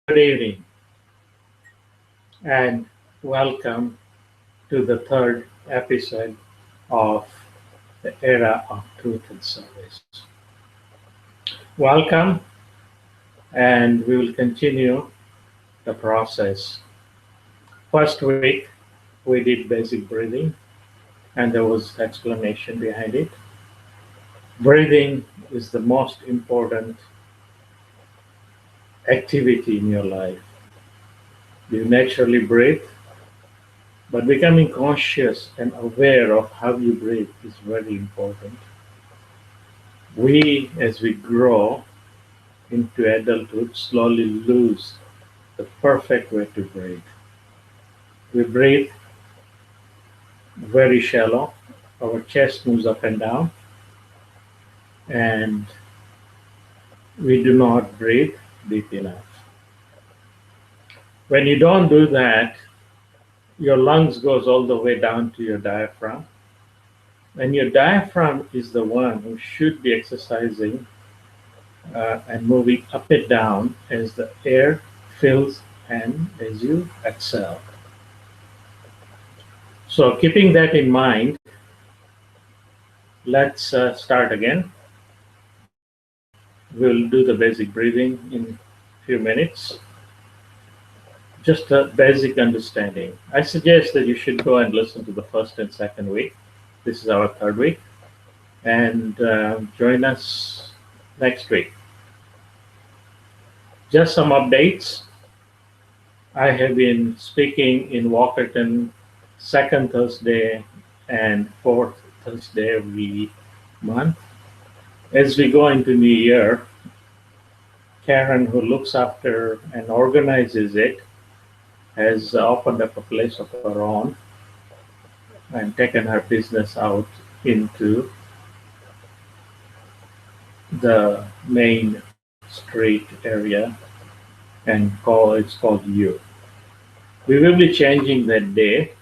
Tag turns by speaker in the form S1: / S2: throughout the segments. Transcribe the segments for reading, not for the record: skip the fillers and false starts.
S1: Good evening and welcome to the third episode of the Era of Truth and Service. Welcome, and we will continue the process. First week, we did basic breathing, and there was explanation behind it. Breathing is the most important activity in your life. You naturally breathe, but becoming conscious and aware of how you breathe is very important. As we grow into adulthood, slowly lose the perfect way to breathe. We breathe very shallow, our chest moves up and down, and we do not breathe deep enough. When you don't do that, your lungs goes all the way down to your diaphragm, and your diaphragm is the one who should be exercising and moving up and down as the air fills and as you exhale. So, keeping that in mind, let's start again. We'll do the basic breathing in a few minutes. Just a basic understanding. I suggest that you should go and listen to the first and second week. This is our third week, and join us next week. Just some updates. I have been speaking in Walkerton second Thursday and fourth Thursday every month. As we go into New Year, Karen, who looks after and organizes it, has opened up a place of her own and taken her business out into the main street area it's called U. We will be changing that day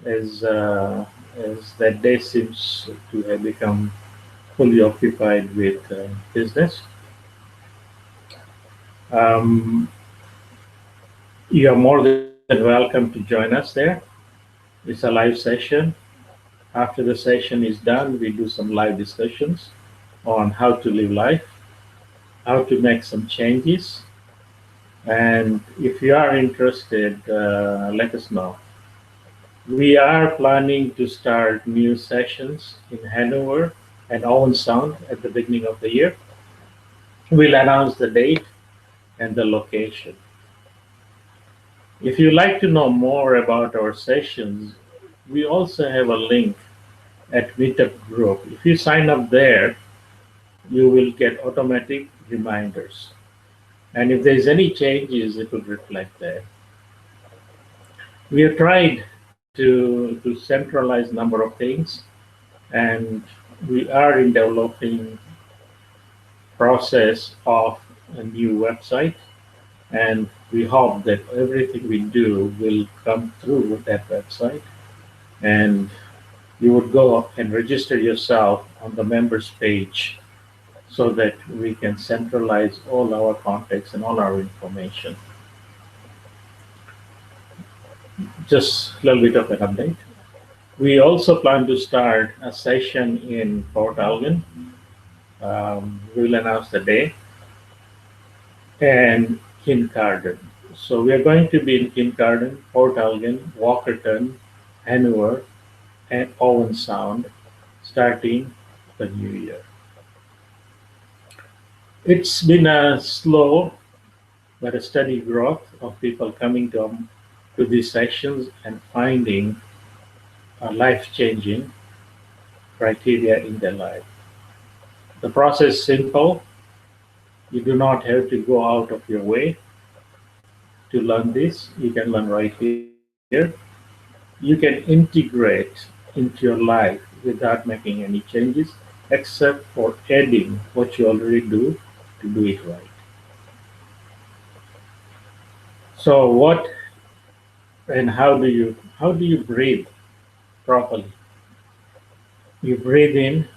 S1: as that day seems to have become fully occupied with business. Um, you are more than welcome to join us there. It's a live session. After the session is done, we do some live discussions on how to live life, how to make some changes. And if you are interested, let us know. We are planning to start new sessions in Hanover and Owen Sound at the beginning of the year. We'll announce the date and the location. If you'd like to know more about our sessions, we also have a link at Meetup Group. If you sign up there, you will get automatic reminders. And if there's any changes, it will reflect there. We have tried to centralize a number of things, and we are in developing process of a new website, and we hope that everything we do will come through with that website, and you would go and register yourself on the members page so that we can centralize all our contacts and all our information. Just a little bit of an update. We also plan to start a session in Port Algon. We'll announce the day, and Kincardine. So we are going to be in Kincardine, Port Algon, Walkerton, Hanover, and Owen Sound starting the new year. It's been a slow but a steady growth of people coming to these sessions and finding a life-changing criteria in their life. The process is simple. You do not have to go out of your way to learn this. You can learn right here. You can integrate into your life without making any changes except for adding what you already do it right. So what and how do you breathe properly? You breathe in,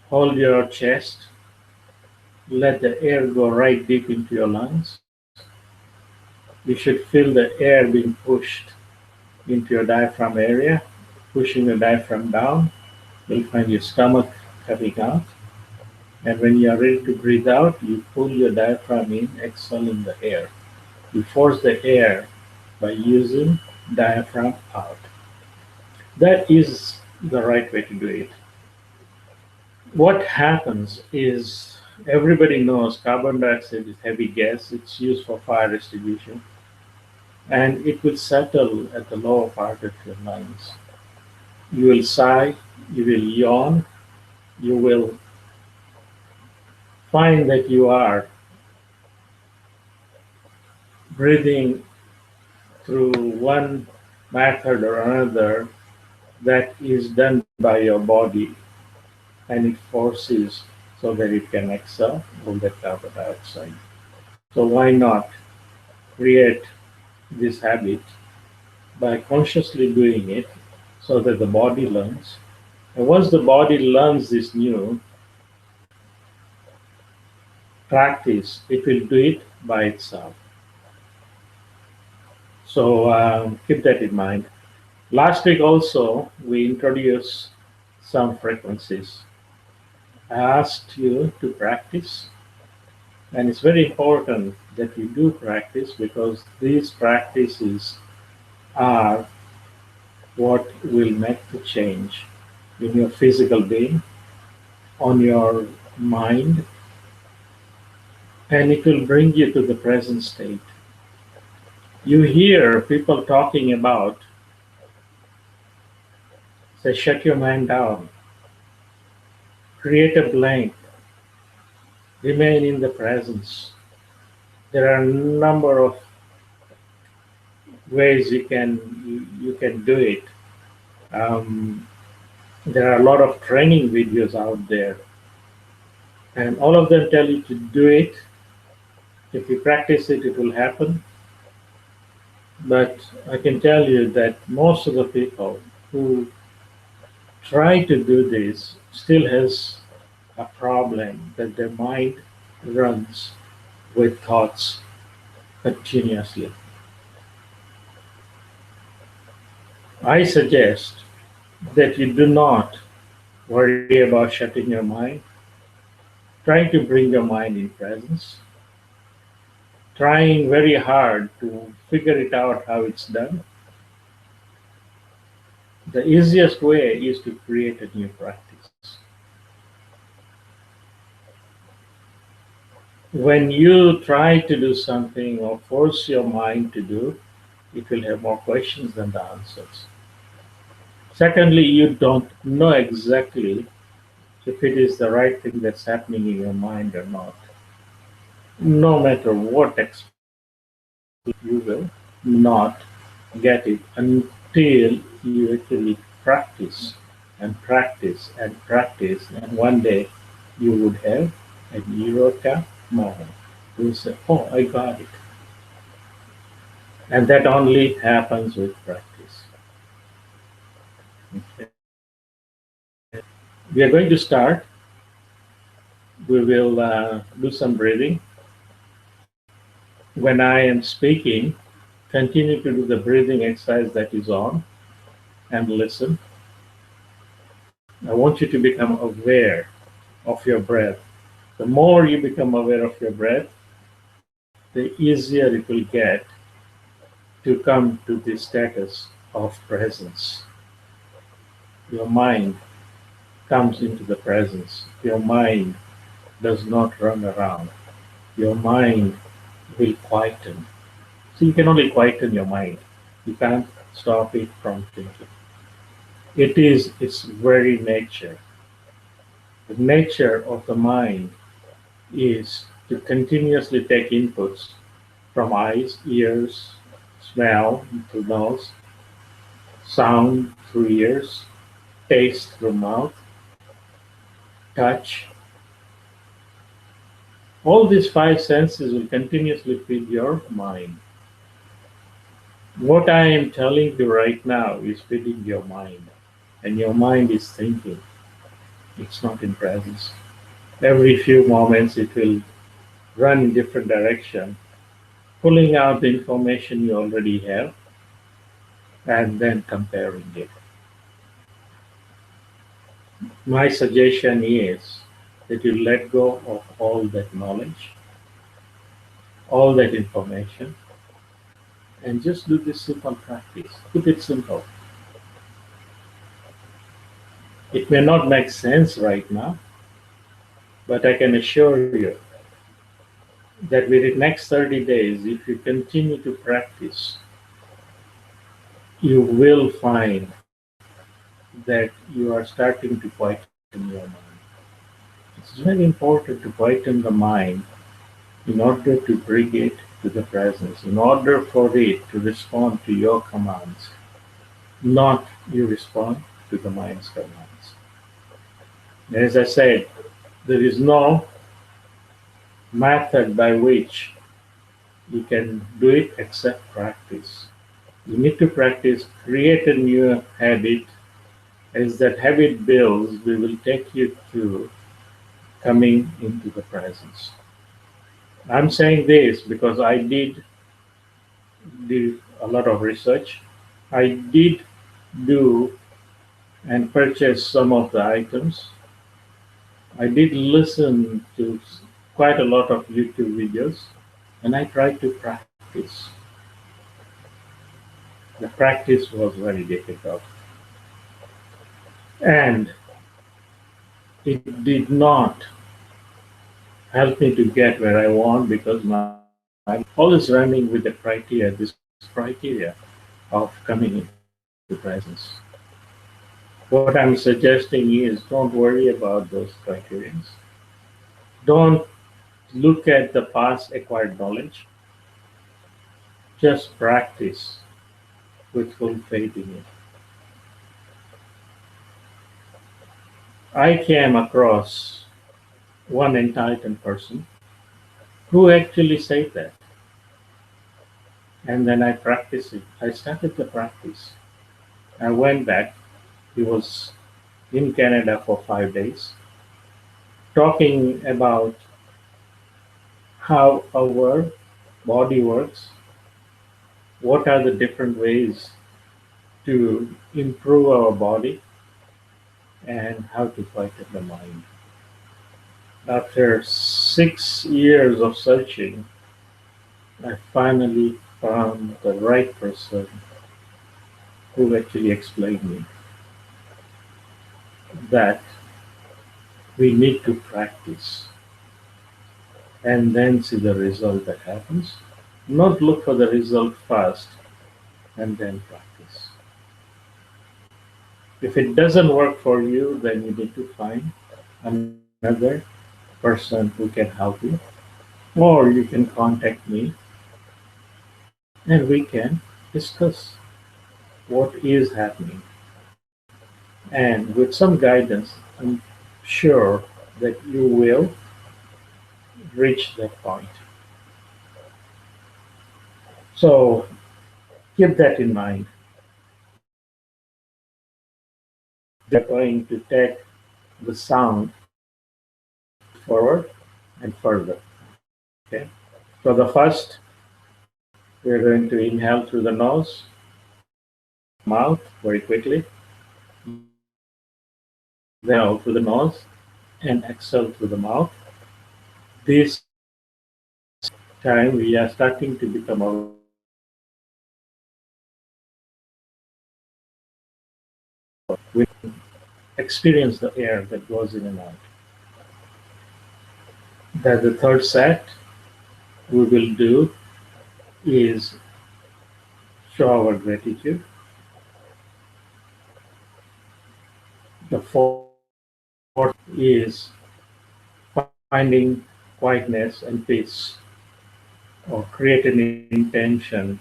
S1: hold your chest, let the air go right deep into your lungs. You should feel the air being pushed into your diaphragm area, pushing the diaphragm down. You'll find your stomach coming out. And when you are ready to breathe out, you pull your diaphragm in, exhaling the air. You force the air by using diaphragm out. That is the right way to do it. What happens is everybody knows carbon dioxide is heavy gas. It's used for fire extinguishing, and it will settle at the lower part of your lungs. You will sigh, you will yawn, you will find that you are breathing through one method or another that is done by your body, and it forces so that it can exhale all that carbon dioxide. So why not create this habit by consciously doing it so that the body learns. And once the body learns this new practice, it will do it by itself. So keep that in mind. Last week also, we introduced some frequencies. I asked you to practice, and it's very important that you do practice because these practices are what will make the change in your physical being, on your mind, and it will bring you to the present state. You hear people talking about, say, shut your mind down, create a blank, remain in the presence. There are a number of ways you can do it. Um, there are a lot of training videos out there, and all of them tell you to do it. If you practice it, it will happen. But I can tell you that most of the people who try to do this still has a problem that their mind runs with thoughts continuously. I suggest that you do not worry about shutting your mind. Try to bring your mind in presence, trying very hard to figure it out how it's done. The easiest way is to create a new practice. When you try to do something or force your mind to do, it will have more questions than the answers. Secondly, you don't know exactly if it is the right thing that's happening in your mind or not. No matter what you will not get it until you actually practice and practice and practice, and one day you would have a eureka moment. You will say, "Oh, I got it," and that only happens with practice. Okay. We are going to start. We will do some breathing. When I am speaking, continue to do the breathing exercise that is on and listen. I want you to become aware of your breath. The more you become aware of your breath, the easier it will get to come to the status of presence. Your mind comes into the presence. Your mind does not run around. Your mind will quieten. So you can only quieten your mind. You can't stop it from thinking. It is its very nature. The nature of the mind is to continuously take inputs from eyes, ears, smell through nose, sound through ears, taste through mouth, touch. All these five senses will continuously feed your mind. What I am telling you right now is feeding your mind, and your mind is thinking. It's not in presence. Every few moments it will run in different direction, pulling out the information you already have and then comparing it. My suggestion is that you let go of all that knowledge, all that information, and just do this simple practice. Keep it simple. It may not make sense right now, but I can assure you that within the next 30 days, if you continue to practice, you will find that you are starting to quieten your mind. It's very important to quieten the mind in order to bring it to the presence, in order for it to respond to your commands, not you respond to the mind's commands. As I said, there is no method by which you can do it except practice. You need to practice, create a new habit. As that habit builds, we will take you to coming into the presence. I'm saying this because I did do a lot of research. I did do and purchase some of the items. I did listen to quite a lot of YouTube videos and I tried to practice. The practice was very difficult and it did not help me to get where I want because my always running with the criteria, this criteria of coming into presence. What I'm suggesting is don't worry about those criteria. Don't look at the past acquired knowledge. Just practice with full faith in it. I came across one enlightened person who actually said that. And then I practiced it. I started the practice. I went back. He was in Canada for 5 days, talking about how our body works, what are the different ways to improve our body, and how to quieten the mind. After 6 years of searching, I finally found the right person who actually explained me that we need to practice and then see the result that happens. Not look for the result first and then practice. If it doesn't work for you, then you need to find another person who can help you, or you can contact me and we can discuss what is happening. And with some guidance, I'm sure that you will reach that point. So keep that in mind. They're going to take the sound forward and further. Okay. So the first, we're going to inhale through the nose, mouth very quickly, then out through the nose and exhale through the mouth. This time we are starting to become aware. We experience the air that goes in and out. That the third set we will do is show our gratitude. The fourth is finding quietness and peace, or create an intention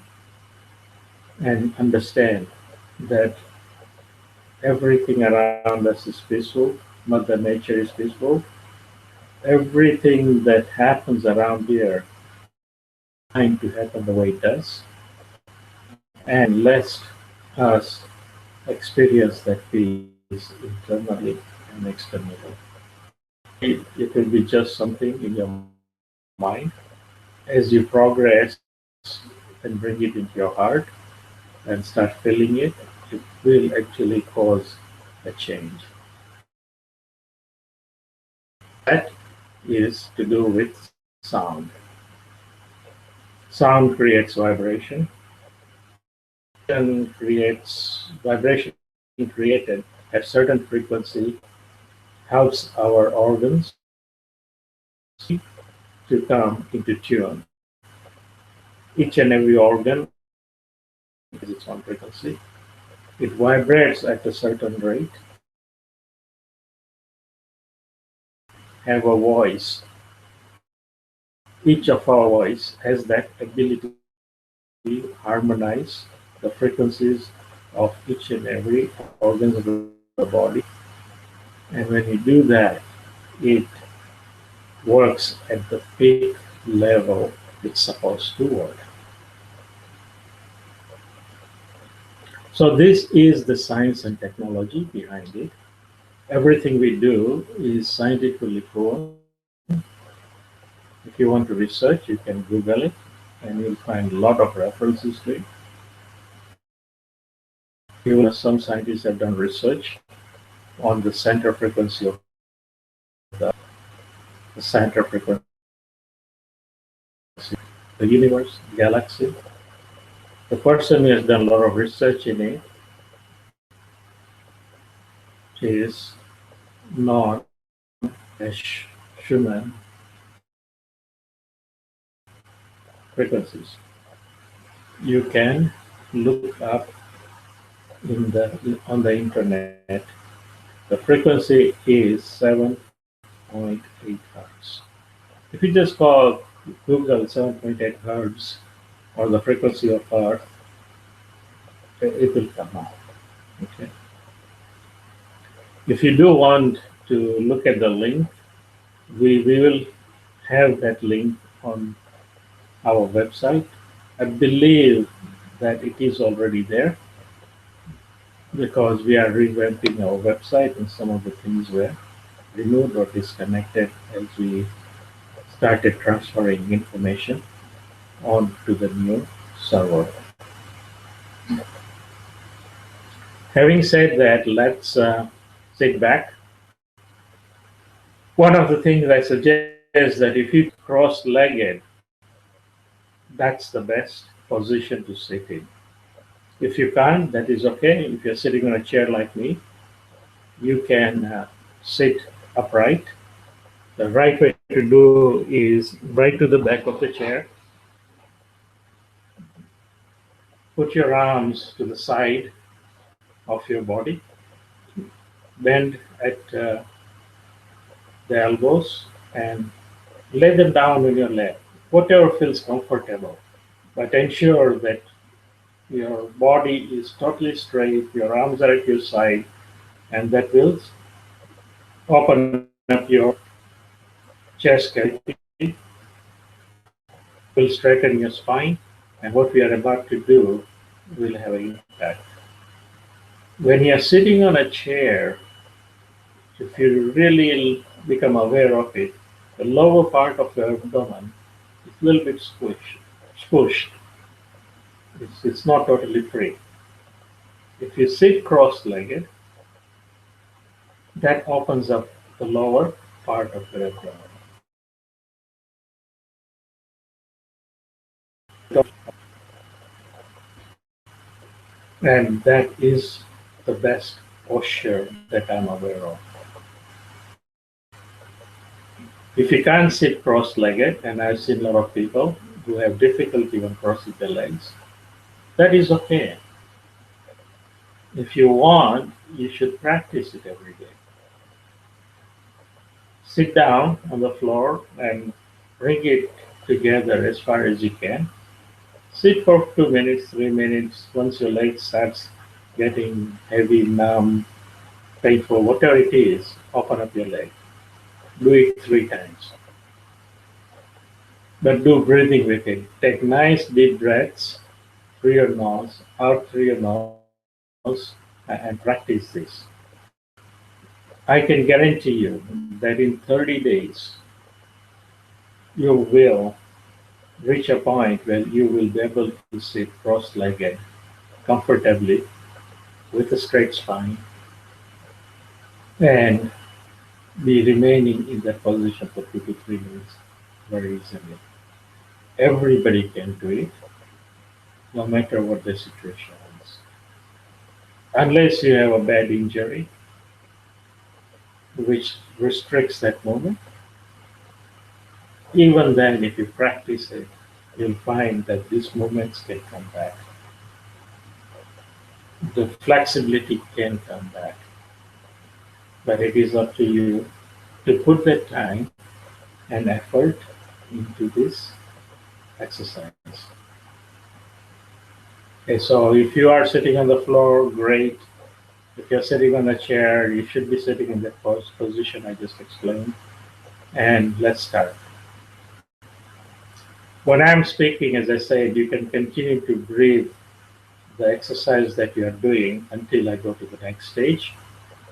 S1: and understand that everything around us is peaceful, Mother Nature is peaceful. Everything that happens around here is to happen the way it does, and let us experience that peace internally and externally. it will be just something in your mind. As you progress and bring it into your heart and start feeling it, it will actually cause a change. That is to do with sound. Sound creates vibration. Vibration created at certain frequency helps our organs to come into tune. Each and every organ has its own frequency. It vibrates at a certain rate, have a voice. Each of our voice has that ability to harmonize the frequencies of each and every organ of the body. And when you do that, it works at the peak level it's supposed to work. So this is the science and technology behind it. Everything we do is scientifically proven. If you want to research, you can Google it and you'll find a lot of references to it. Even some scientists have done research on the center frequency of the center frequency, the universe, galaxy. The person who has done a lot of research in it is known as Schumann frequencies. You can look up on the internet. The frequency is 7.8 hertz. If you just call Google 7.8 hertz or the frequency of Earth, it will come out. Okay. If you do want to look at the link, we will have that link on our website. I believe that it is already there because we are revamping our website and some of the things were removed or disconnected as we started transferring information onto the new server. Having said that, let's sit back. One of the things I suggest that if you cross-legged, that's the best position to sit in. If you can't, that is okay. If you're sitting on a chair like me, you can sit upright. The right way to do is right to the back of the chair. Put your arms to the side of your body. Bend at the elbows and lay them down on your lap, whatever feels comfortable. But ensure that your body is totally straight, your arms are at your side, and that will open up your chest cavity, will straighten your spine, and what we are about to do will have an impact. When you are sitting on a chair, if you really become aware of it, the lower part of your abdomen is a little bit squished. It's not totally free. If you sit cross-legged, that opens up the lower part of your abdomen. And that is the best posture that I'm aware of. If you can't sit cross-legged, and I've seen a lot of people who have difficulty when crossing their legs, that is okay. If you want, you should practice it every day. Sit down on the floor and bring it together as far as you can. Sit for 2 minutes, 3 minutes. Once your leg starts getting heavy, numb, painful, whatever it is, open up your leg. Do it 3 times. But do breathing with it. Take nice deep breaths through your nose, out through your nose, and practice this. I can guarantee you that in 30 days, you will reach a point where you will be able to sit cross-legged comfortably with a straight spine and be remaining in that position for 2 to 3 minutes very easily. Everybody can do it, no matter what the situation is. Unless you have a bad injury, which restricts that movement, even then, if you practice it, you'll find that these movements can come back. The flexibility can come back, but it is up to you to put that time and effort into this exercise. Okay, so if you are sitting on the floor, great. If you're sitting on a chair, you should be sitting in that position I just explained. And let's start. When I'm speaking, as I said, you can continue to breathe the exercise that you are doing until I go to the next stage.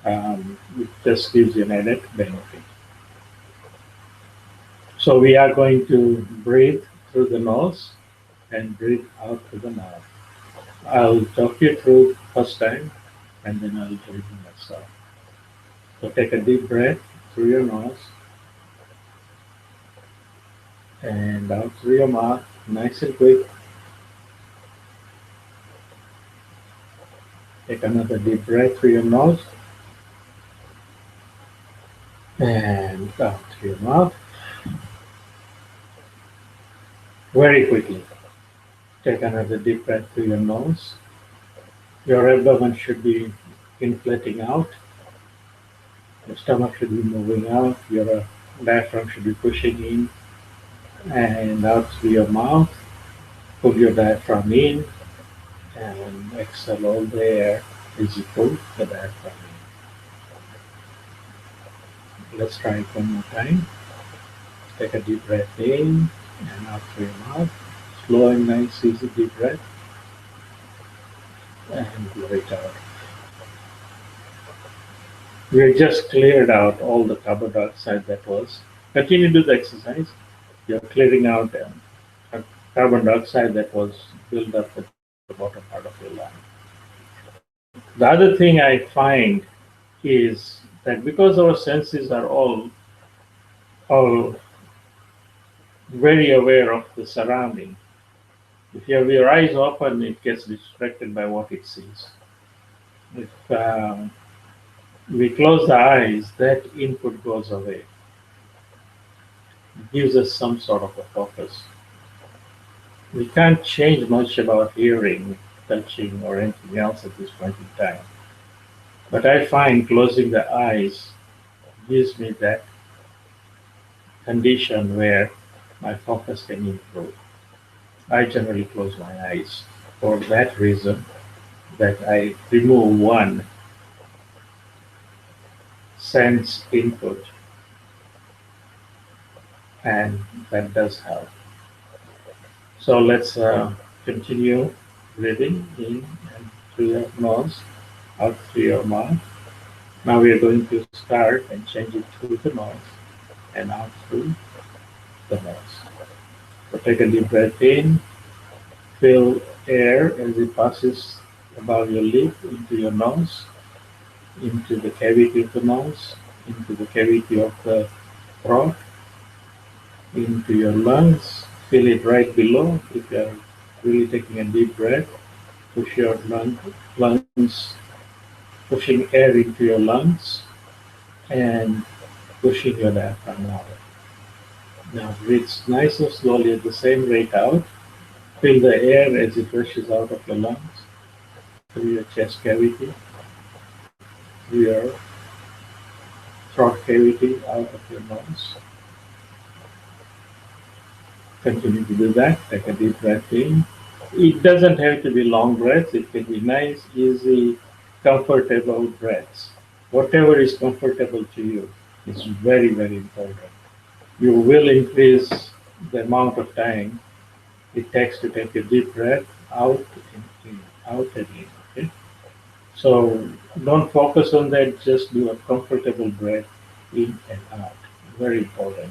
S1: It just gives you an added benefit. So we are going to breathe through the nose and breathe out through the mouth. I'll talk you through first time and then I'll do it myself. So take a deep breath through your nose and out through your mouth, nice and quick. Take another deep breath through your nose and out through your mouth. Very quickly. Take another deep breath through your nose. Your abdomen should be inflating out. Your stomach should be moving out. Your diaphragm should be pushing in and out through your mouth. Pull your diaphragm in and exhale all the air as you pull the diaphragm in. Let's try it one more time. Take a deep breath in and out through your mouth. Slow and nice, easy deep breath. And blow it out. We just cleared out all the carbon dioxide that was. Continue to do the exercise. You're clearing out carbon dioxide that was built up at the bottom part of your lung. The other thing I find is that because our senses are all very aware of the surrounding, if you have your eyes open, it gets distracted by what it sees. If we close the eyes, that input goes away. It gives us some sort of a focus. We can't change much about hearing, touching, or anything else at this point in time. But I find closing the eyes gives me that condition where my focus can improve. I generally close my eyes for that reason, that I remove one sense input, and that does help. So let's continue breathing in and through your nose, out through your mouth. Now we are going to start and change it through the nose and out through the nose. So take a deep breath in, feel air as it passes above your lip into your nose, into the cavity of the nose, into the cavity of the throat, into your lungs. Feel it right below. If you are really taking a deep breath, push your lungs, pushing air into your lungs and pushing your diaphragm out. Now breathe nice and slowly at the same rate out. Feel the air as it rushes out of your lungs, through your chest cavity, through your throat cavity, out of your nose. Continue to do that. Take a deep breath in. It doesn't have to be long breaths. It can be nice, easy, comfortable breaths. Whatever is comfortable to you is very, very important. You will increase the amount of time it takes to take a deep breath out and in, out and in. Okay? So don't focus on that, just do a comfortable breath in and out. Very important.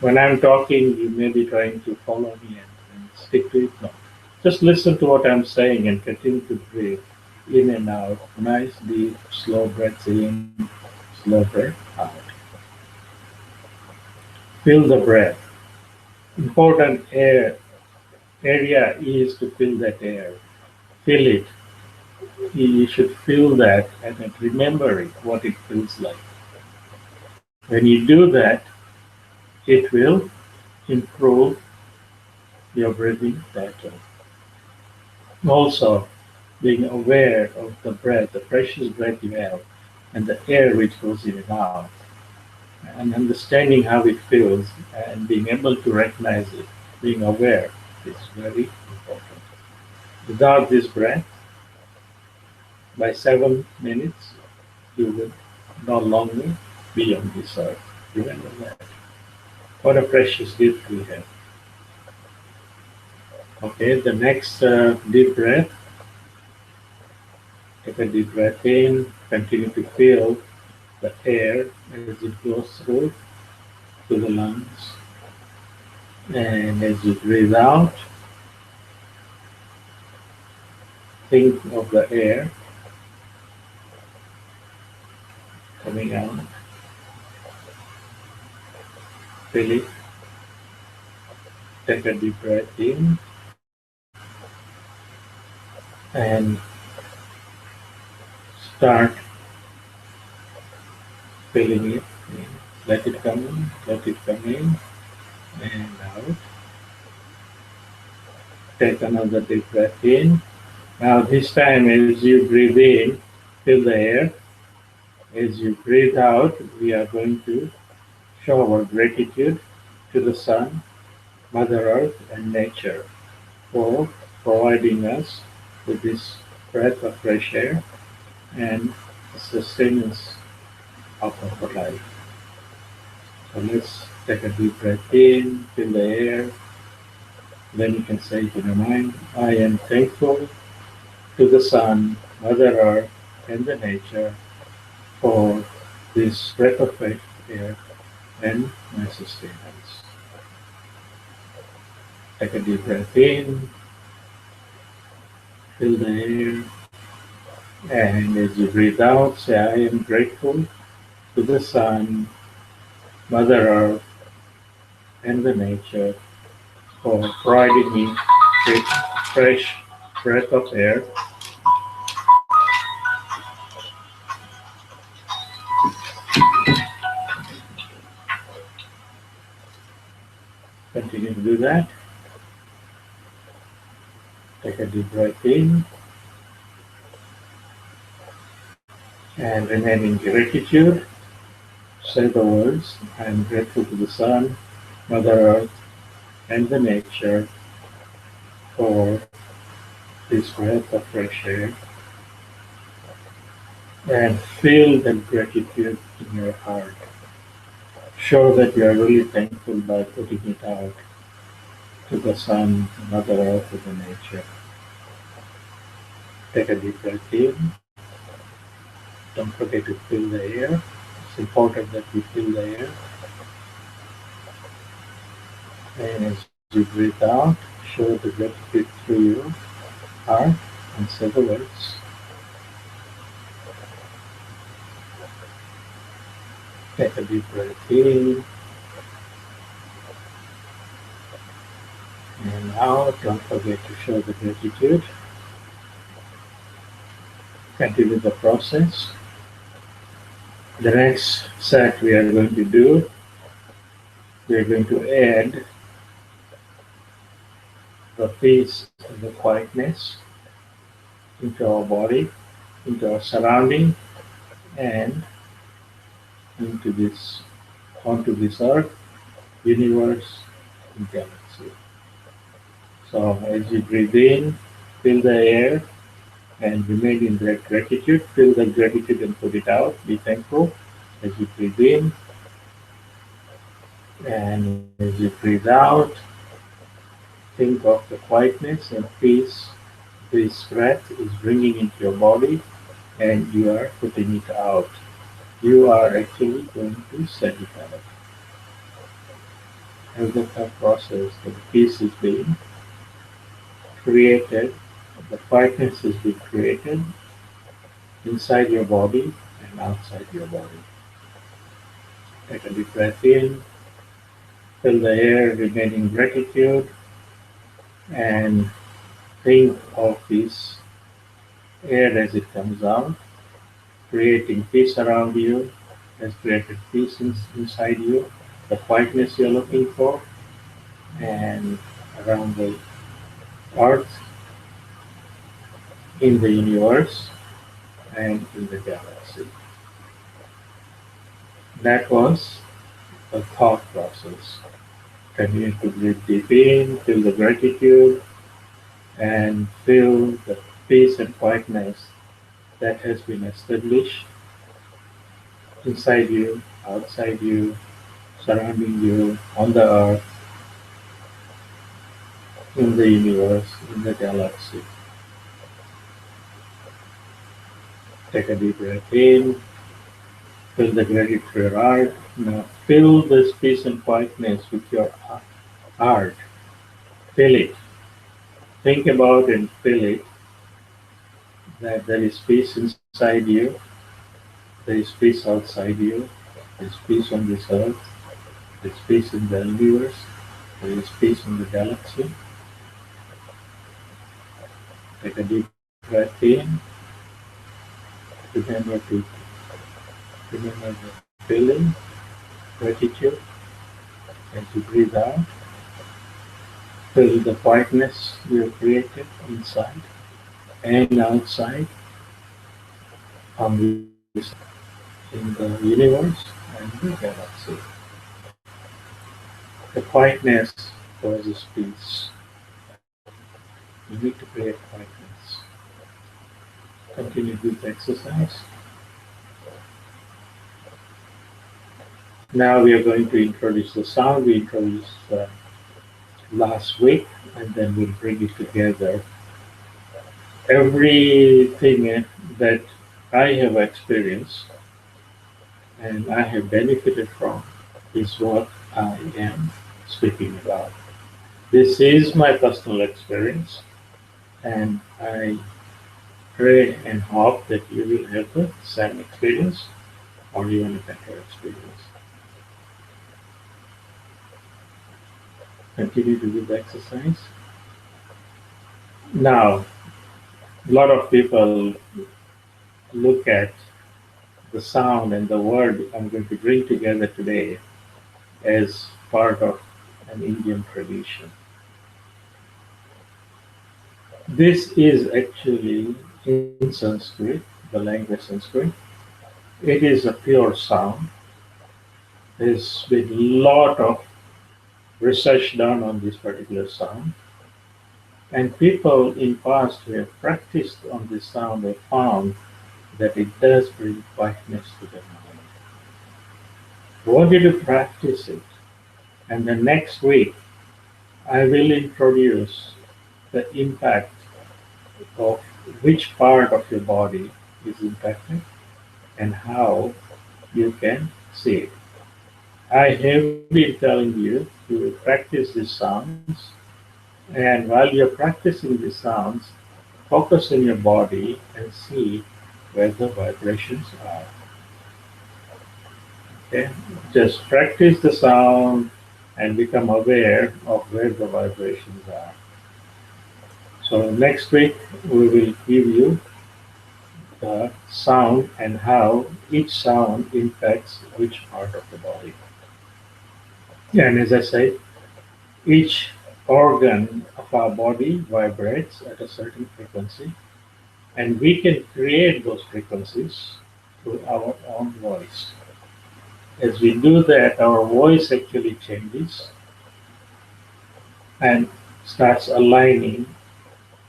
S1: When I'm talking, you may be trying to follow me and stick to it. No. Just listen to what I'm saying and continue to breathe in and out. Nice, deep, slow breaths in, slow breath out. Feel the breath. Important area is to feel that air. Feel it. You should feel that and then remember it, what it feels like. When you do that, it will improve your breathing pattern. Also, being aware of the breath, the precious breath you have, and the air which goes in and out, and understanding how it feels, and being able to recognize it, being aware is very important. Without this breath, by 7 minutes, you will no longer be on this earth. Remember that. What a precious gift we have. Okay, the next deep breath. Take a deep breath in, continue to feel the air as it goes through to the lungs. And as you breathe out, think of the air coming out. Feel it. Take a deep breath in and start feeling it. Let it come in, let it come in and out. Take another deep breath in. Now this time as you breathe in, feel the air. As you breathe out, we are going to show our gratitude to the sun, Mother Earth, and nature for providing us with this breath of fresh air and the sustenance of our life. So let's take a deep breath in, feel the air. Then you can say to your mind, I am thankful to the sun, Mother Earth, and the nature for this breath of fresh air and my sustenance. Take a deep breath in, feel the air, and as you breathe out, say, I am grateful to the sun, Mother Earth, and the nature for providing me with fresh breath of air. Continue to do that. Take a deep breath in and remain in gratitude. Say the words, I am grateful to the sun, Mother Earth, and the nature for this breath of fresh air. And feel that gratitude in your heart. Show that you are really thankful by putting it out to the sun, Mother Earth, and the nature. Take a deep breath in. Don't forget to feel the air. It's important that we feel the air. And as you breathe out, show the gratitude through your heart and say the words. Take a deep breath in and out. Don't forget to show the gratitude. Continue the process. The next set we are going to do, we are going to add the peace and the quietness into our body, into our surrounding, and into this, onto this earth, universe, and galaxy. So as you breathe in, feel the air and remain in that gratitude. Feel the gratitude and put it out. Be thankful as you breathe in, and as you breathe out, think of the quietness and peace This breath is bringing into your body and you are putting it out. You are actually going to send it out. As the thought process, the peace is being created, the quietness is being created inside your body and outside your body. Take a deep breath in, fill the air, remaining gratitude, and think of this air as it comes out, creating peace around you, has created peace inside you, the quietness you're looking for, and around the earth, in the universe, and in the galaxy. That was the thought process. Continue to breathe deep in, feel the gratitude, and feel the peace and quietness that has been established inside you, outside you, surrounding you, on the earth, in the universe, in the galaxy. Take a deep breath in, feel the gratitude art. Now fill this peace and quietness with your art. Feel it. Think about and feel it that there is peace inside you, there is peace outside you, there is peace on this earth, there is peace in the universe, there is peace in the galaxy. Take a deep breath in. Remember to remember the feeling, gratitude as you breathe out. Feel the quietness you have created inside and outside on this in the universe and the galaxy. The quietness causes peace. You need to create quietness. Continue with exercise. Now we are going to introduce the sound we introduced last week, and then we'll bring it together. Everything that I have experienced and I have benefited from is what I am speaking about. This is my personal experience, and I pray and hope that you will have the same experience or even a better experience. Continue to do the exercise. Now, a lot of people look at the sound and the word I'm going to bring together today as part of an Indian tradition. This is actually in Sanskrit, the language Sanskrit. It is a pure sound. There's been a lot of research done on this particular sound. And people in past who have practiced on this sound have found that it does bring quietness to the mind. I want you to practice it. And the next week, I will introduce the impact of which part of your body is impacted and how you can see it. I have been telling you to practice these sounds, and while you're practicing these sounds, focus in your body and see where the vibrations are. Okay? Just practice the sound and become aware of where the vibrations are. So next week we will give you the sound and how each sound impacts which part of the body. And as I said, each organ of our body vibrates at a certain frequency, and we can create those frequencies through our own voice. As we do that, our voice actually changes and starts aligning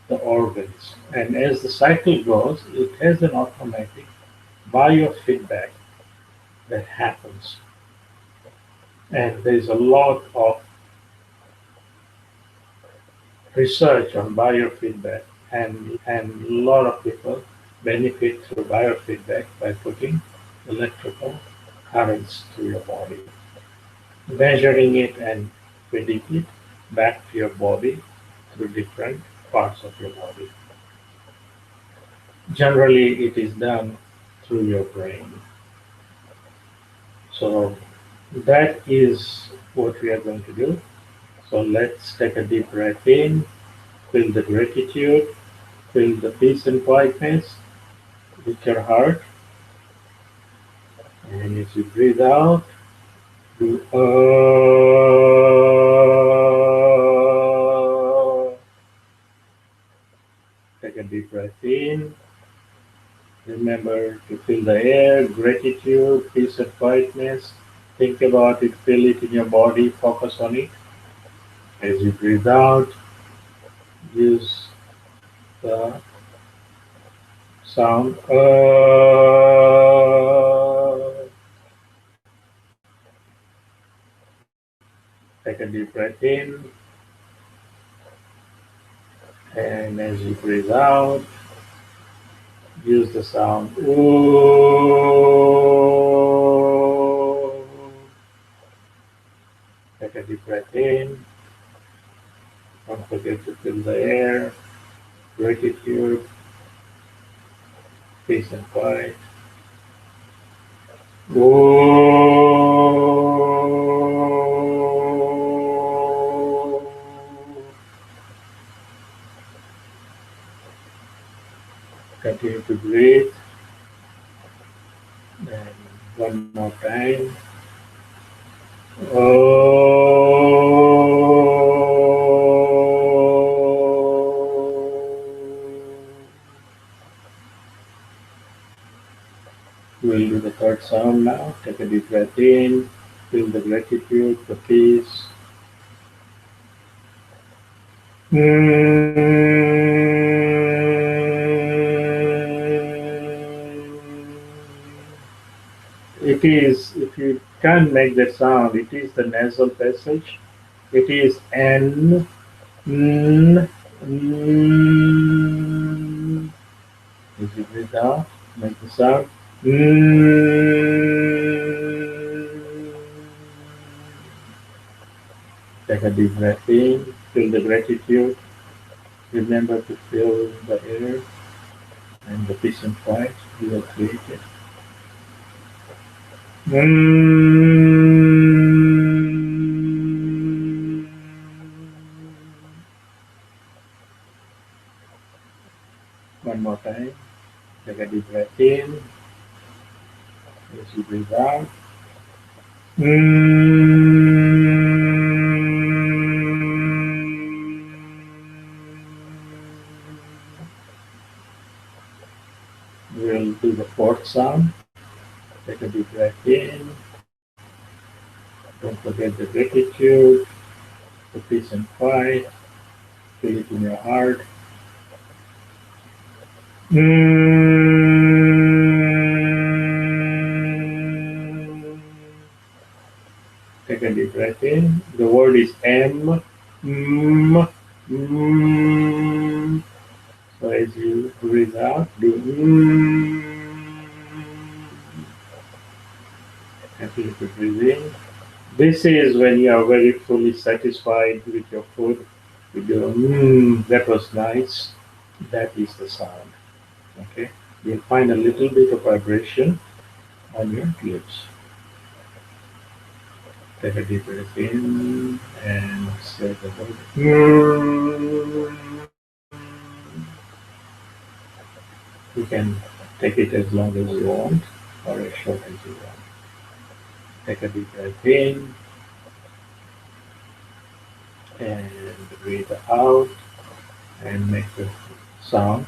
S1: the organs. And as the cycle goes, it has an automatic biofeedback that happens. And there's a lot of research on biofeedback and a lot of people benefit through biofeedback by putting electrical currents to your body, measuring it and feeding it back to your body through different parts of your body. Generally, it is done through your brain. So that is what we are going to do. So let's take a deep breath in, feel the gratitude, feel the peace and quietness with your heart. And as you breathe out, do take a deep breath in. Remember to feel the air, gratitude, peace and quietness. Think about it, feel it in your body, focus on it. As you breathe out, use the sound. Take a deep breath in, and as you breathe out, use the sound. Take a deep breath in. Don't forget to fill the air, gratitude, peace and quiet. Continue to breathe. And one more time. We'll do the third sound now. Take a deep breath in. Feel the gratitude, the peace. It is, if you can't make that sound, it is the nasal passage. It is N, N, N. As you breathe out, make the sound. N. Take a deep breath in, feel the gratitude. Remember to feel the air and the peace and quiet you have created. One more time. Take a deep breath in as you breathe out. We'll do the fourth sound. Take a deep breath in. Don't forget the gratitude, the peace and quiet. Feel it in your heart. Take a deep breath in. The word is M. Mm, mm. So as you breathe out, do and feel to breathe in. This is when you are very fully satisfied with your food. You go, that was nice. That is the sound. Okay. You'll find a little bit of vibration on your lips. Take a deep breath in and say the word. You can take it as long as you want or as short as you want. Take a deep breath in and breathe out and make the sound.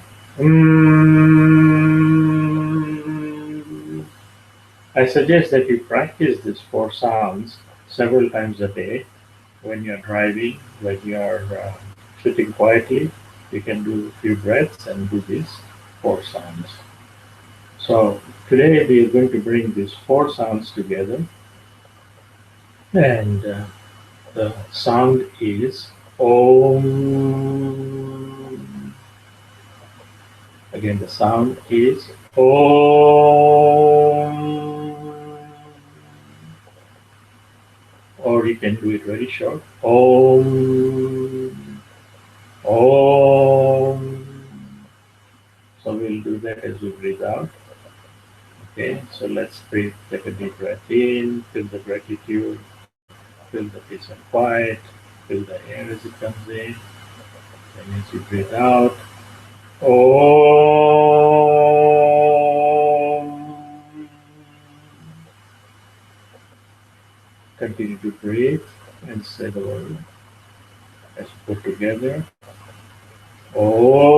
S1: I suggest that you practice these four sounds several times a day when you're driving, when you're sitting quietly. You can do a few breaths and do these four sounds. So today we are going to bring these four sounds together, and the sound is Om. Again, the sound is Om. Or you can do it very short. Om. Om. So we'll do that as we breathe out. Okay, so let's breathe, take a deep breath in, feel the gratitude, feel the peace and quiet, feel the air as it comes in, and as you breathe out, Om. Continue to breathe and say the word as we put together. Om.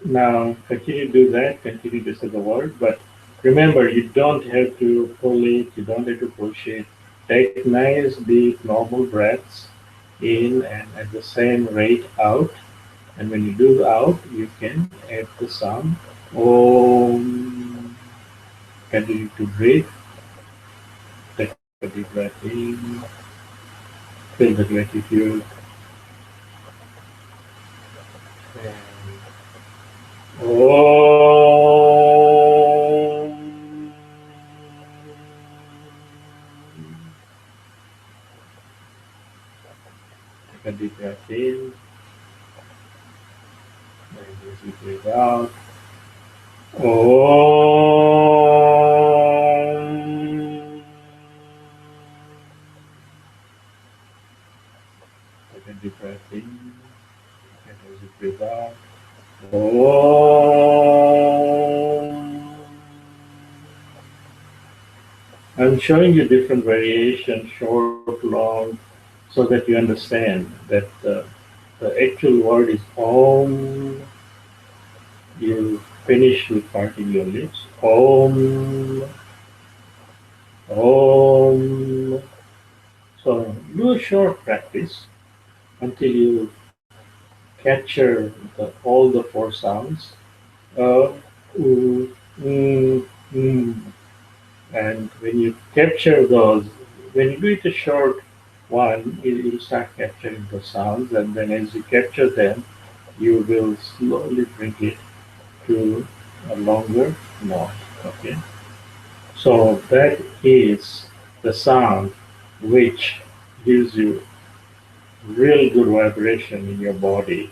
S1: Now continue to do that, continue to say the word, but remember you don't have to pull it, you don't have to push it. Take nice deep normal breaths in and at the same rate out. And when you do out, you can add the sound Om. Continue to breathe, take a deep breath in, feel the gratitude, and Om. Take a deep breath in, and as you breathe out, Om. Take a deep breath in, and as you breathe out, Om. I'm showing you different variations, short, long, so that you understand that the actual word is Om. You finish with parting your lips. Om. Om. So do a short practice until you capture all the four sounds. Uh, oo, And when you capture those, when you do it a short one, you start capturing the sounds, and then as you capture them, you will slowly bring it to a longer note. Okay, so that is the sound which gives you real good vibration in your body,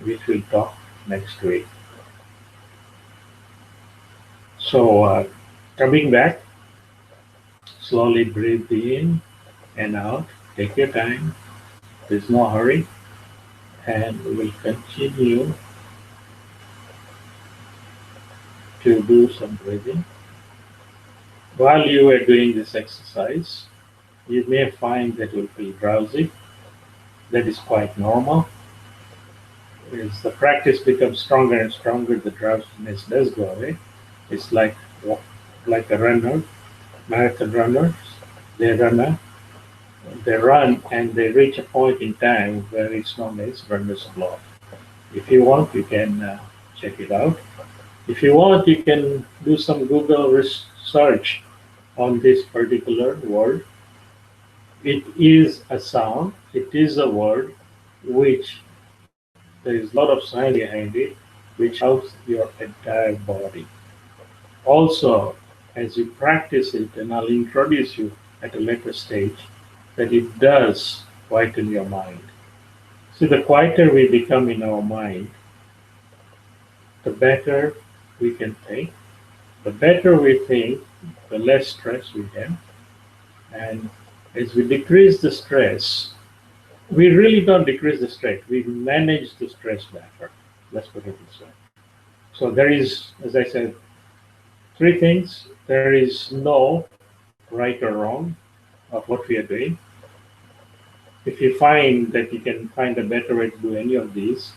S1: which we'll talk next week. So coming back, slowly breathe in and out. Take your time. There's no hurry, and we will continue to do some breathing. While you are doing this exercise, you may find that you'll feel drowsy. That is quite normal. As the practice becomes stronger and stronger, the drowsiness does go away. It's like a runner, marathon runners. They run they run and they reach a point in time where it's known as runner's block. If you want, you can check it out. If you want, you can do some Google research on this particular word. It is a sound, it is a word which there is a lot of science behind it, which helps your entire body. Also, as you practice it, and I'll introduce you at a later stage, that it does quieten your mind. See, the quieter we become in our mind, the better we can think. The better we think, the less stress we have. And as we decrease the stress, we really don't decrease the stress. We manage the stress better. Let's put it this way. So there is, as I said, three things. There is no right or wrong of what we are doing. If you find that you can find a better way to do any of these,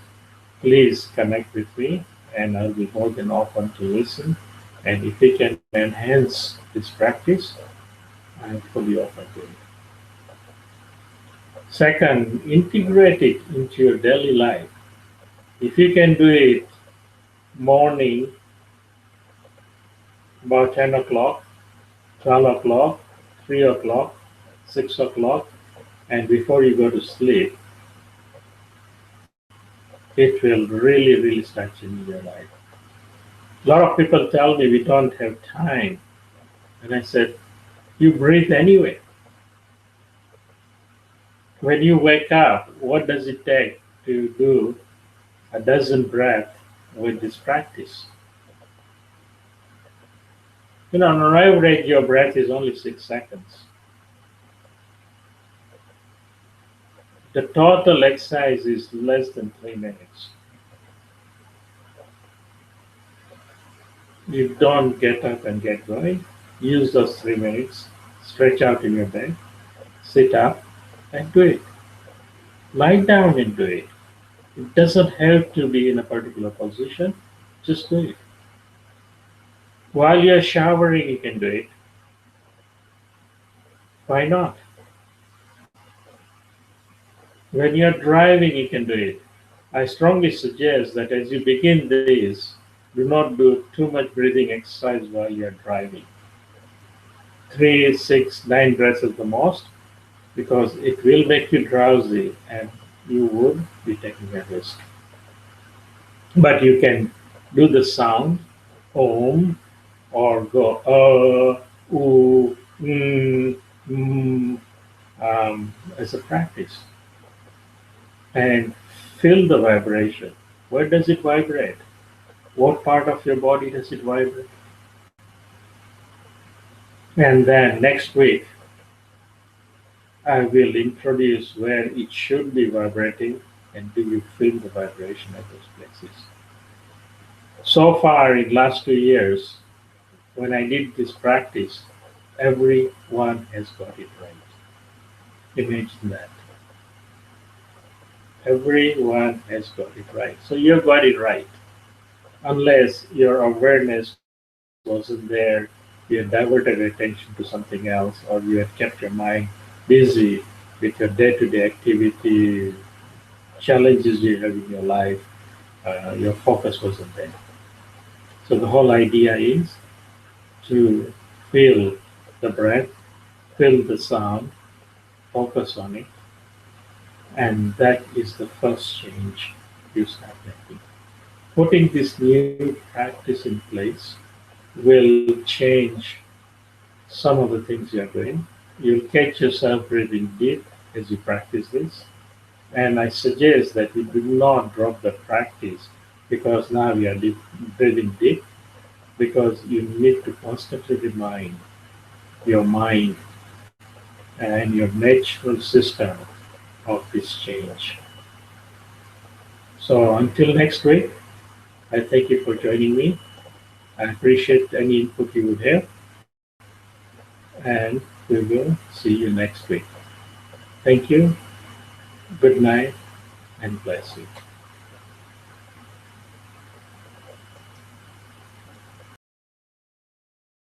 S1: please connect with me and I'll be more than open to listen. And if we can enhance this practice, I'm fully open to it. Second, integrate it into your daily life. If you can do it morning about 10 o'clock, 12 o'clock, 3 o'clock, 6 o'clock, and before you go to sleep, it will really, really start changing your life. A lot of people tell me we don't have time. And I said, you breathe anyway. When you wake up, what does it take to do a dozen breaths with this practice? On average, your breath is only 6 seconds. The total exercise is less than 3 minutes. You don't get up and get going. Use those 3 minutes, stretch out in your bed, sit up, and do it. Lie down and do it. It doesn't have to be in a particular position, just do it. While you're showering, you can do it. Why not? When you're driving, you can do it. I strongly suggest that as you begin this, do not do too much breathing exercise while you're driving. 3, 6, 9 breaths is the most because it will make you drowsy and you would be taking a risk. But you can do the sound, om, or go, ooh, mm, as a practice and feel the vibration. Where does it vibrate? What part of your body does it vibrate? And then next week, I will introduce where it should be vibrating and do you feel the vibration at those places. So far in last 2 years, when I did this practice, everyone has got it right. Imagine that. Everyone has got it right. So you got it right. Unless your awareness wasn't there, you had diverted attention to something else, or you had kept your mind busy with your day-to-day activity, challenges you have in your life, your focus wasn't there. So the whole idea is to feel the breath, feel the sound, focus on it, and that is the first change you start making. Putting this new practice in place will change some of the things you're doing. You'll catch yourself breathing deep as you practice this. And I suggest that you do not drop the practice because now you are breathing deep, because you need to constantly remind your mind and your natural system of this change. So until next week, I thank you for joining me. I appreciate any input you would have, and we will see you next week. Thank you, good night, and bless you.